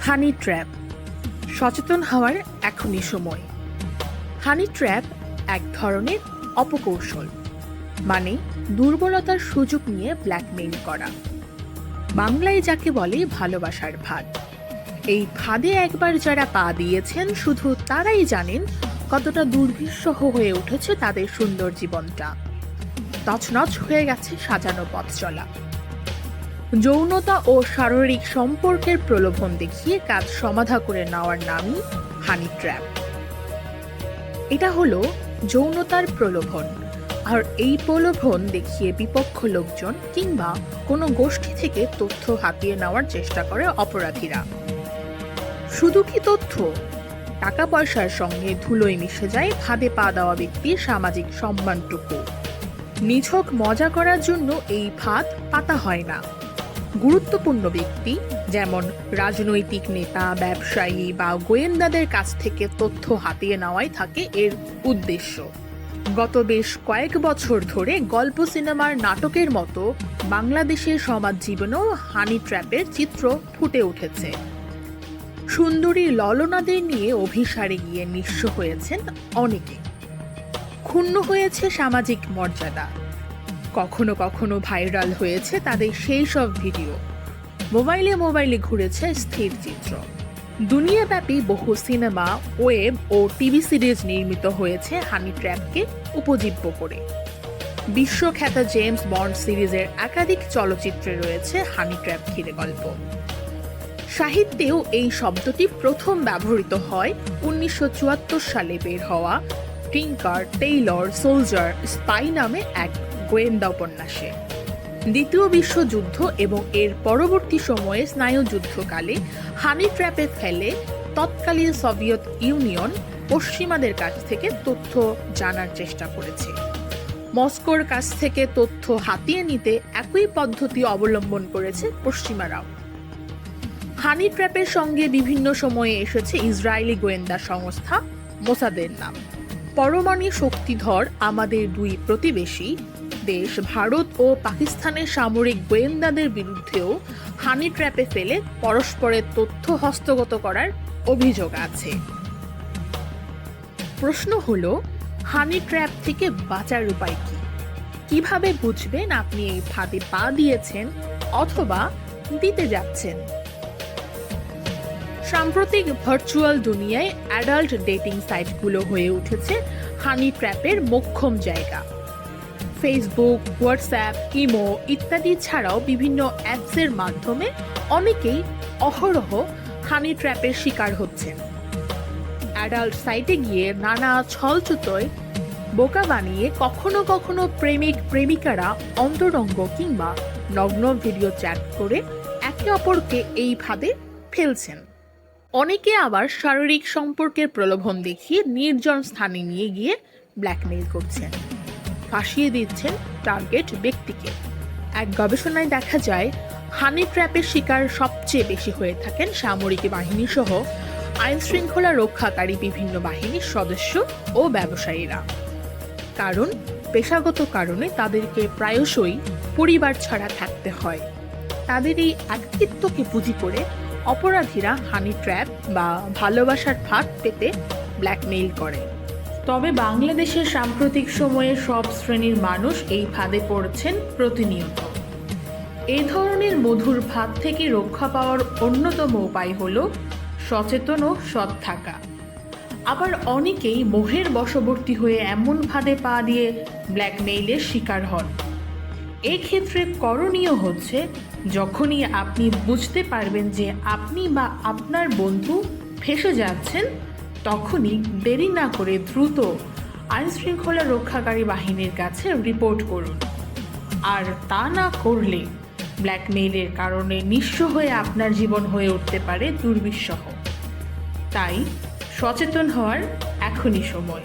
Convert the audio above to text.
হানি trap, সচেতন হওয়ার এখনই সময়। হানি ট্র্যাপ এক ধরনের অপকৌশল, মানে দুর্বলতার সুযোগ নিয়ে ব্ল্যাকমেইল করা। বাংলায় যাকে বলে ভালোবাসার ফাঁদ। এই ফাঁদে একবার যারা পা দিয়েছেন শুধু তারাই জানেন কতটা দুর্বিষহ হয়ে উঠেছে তাদের সুন্দর জীবনটা। তছনছ হয়ে গেছে সাজানো পথ চলা। যৌনতা ও শারীরিক সম্পর্কের প্রলোভন দেখিয়ে কাজ সমাধা করে নেওয়ার নামই হানি ট্র্যাপ। এটা হলো যৌনতার প্রলোভন, আর এই প্রলোভন দেখিয়ে বিপক্ষ লোকজন কিংবা কোনো গোষ্ঠী থেকে তথ্য হাতিয়ে নেওয়ার চেষ্টা করে অপরাধীরা। শুধু কি তথ্য, টাকা পয়সার সঙ্গে ধুলোয় মিশে যায় ফাঁদে পা দেওয়া ব্যক্তির সামাজিক সম্মানটুকু। নিছক মজা করার জন্য এই ফাঁদ পাতা হয় না। গুরুত্বপূর্ণ ব্যক্তি যেমন রাজনৈতিক নেতা, ব্যবসায়ী বা গোয়েন্দাদের কাছ থেকে তথ্য হাতিয়ে নেওয়াই থাকে এর উদ্দেশ্য। গত বেশ কয়েক বছর ধরে গল্প, সিনেমার, নাটকের মতো বাংলাদেশের সমাজ জীবনেও হানি ট্র্যাপের চিত্র ফুটে উঠেছে। সুন্দরী ললনাদের নিয়ে অভিসারে গিয়ে নিঃস্ব হয়েছেন অনেকে। ক্ষুণ্ণ হয়েছে সামাজিক মর্যাদা। কখনো কখনো ভাইরাল হয়েছে তাদের সেই সব ভিডিও। মোবাইলে ঘুরেছে স্থির চিত্র। দুনিয়াব্যাপী বহু সিনেমা, ওয়েব ও টিভি সিরিজ নির্মিত হয়েছে হানি ট্র্যাপকে উপজীব্য করে। বিশ্বখ্যাত জেমস বন্ড সিরিজের একাধিক চলচ্চিত্রে রয়েছে হানি ট্র্যাপ ঘিরে গল্প। সাহিত্যেও এই শব্দটি প্রথম ব্যবহৃত হয় 1974 সালে বের হওয়া টিঙ্কার, টেইলর, সোলজার, স্পাই নামে এক গোয়েন্দা উপন্যাসে। দ্বিতীয় বিশ্বযুদ্ধ এবং এর পরবর্তী সময়ে স্নায়ুযুদ্ধকালে হানি ট্র্যাপে ফেলে তৎকালীন সোভিয়েত ইউনিয়ন পশ্চিমাদের কাছ থেকে তথ্য জানার চেষ্টা করেছে। মস্কোর কাছ থেকে তথ্য হাতিয়ে নিতে একই পদ্ধতি অবলম্বন করেছে পশ্চিমারাও। হানি ট্র্যাপের সঙ্গে বিভিন্ন সময়ে এসেছে ইসরায়েলি গোয়েন্দা সংস্থা মোসাদের নাম। পরমাণু শক্তিধর আমাদের দুই প্রতিবেশী দেশ ভারত ও পাকিস্তানের সামরিক গোয়েন্দাদের বিরুদ্ধেও হানি ট্র্যাপে ফেলে পরস্পরের তথ্য হস্তগত করার অভিযোগ আছে। প্রশ্ন হলো, হানি ট্র্যাপ থেকে বাঁচার উপায় কি? কিভাবে বুঝবেন আপনি এই ফাঁদে পা দিয়েছেন অথবা দিতে যাচ্ছেন? সাম্প্রতিক ভার্চুয়াল দুনিয়ায় অ্যাডাল্ট ডেটিং সাইটগুলো হয়ে উঠেছে হানি ট্র্যাপের মোক্ষম জায়গা। ফেসবুক, হোয়াটসঅ্যাপ, ইমো ইত্যাদি ছাড়াও বিভিন্ন অ্যাপসের মাধ্যমে অনেকেই অহরহ হানি ট্র্যাপের শিকার হচ্ছেন। অ্যাডাল্ট সাইটে গিয়ে নানা ছলচুতোয় বোকা বানিয়ে কখনো কখনো প্রেমিক প্রেমিকারা অন্তরঙ্গ কিংবা নগ্ন ভিডিও চ্যাট করে একে অপরকে এই ফাঁদে ফেলছেন। অনেকে আবার শারীরিক সম্পর্কের প্রলোভন দেখিয়ে নির্জন স্থানে নিয়ে গিয়ে ব্ল্যাকমেইল করছেন, ফাঁসিয়ে দিচ্ছেন টার্গেট ব্যক্তিকে। এক গবেষণায় দেখা যায় হানি ট্র্যাপের শিকার সবচেয়ে বেশি হয়ে থাকেন সামরিক বাহিনী সহ আইন শৃঙ্খলা রক্ষাকারী বিভিন্ন বাহিনীর সদস্য ও ব্যবসায়ীরা। কারণ পেশাগত কারণে তাদেরকে প্রায়শই পরিবার ছাড়া থাকতে হয়। তাদের এই একাকিত্বকে পুঁজি করে অপরাধীরা হানি ট্র্যাপ বা ভালোবাসার ফাঁদ পেতে ব্ল্যাকমেইল করে। তবে বাংলাদেশের সাম্প্রতিক সময়ে সব শ্রেণীর মানুষ এই ফাঁদে পড়ছেন প্রতিনিয়ত। এই ধরনের মধুর ফাঁদ থেকে রক্ষা পাওয়ার অন্যতম উপায় হল সচেতন ও সৎ থাকা। আবার অনেকেই মোহের বশবর্তী হয়ে এমন ফাঁদে পা দিয়ে ব্ল্যাকমেইলের শিকার হন। এক্ষেত্রে করণীয় হচ্ছে, যখনই আপনি বুঝতে পারবেন যে আপনি বা আপনার বন্ধু ফেঁসে যাচ্ছেন, তখনই দেরি না করে দ্রুত আইনশৃঙ্খলা রক্ষাকারী বাহিনীর কাছে রিপোর্ট করুন। আর তা না করলে ব্ল্যাকমেইলের কারণে নিঃস্ব হয়ে আপনার জীবন হয়ে উঠতে পারে দুর্বিষহ। তাই সচেতন হওয়ার এখনই সময়।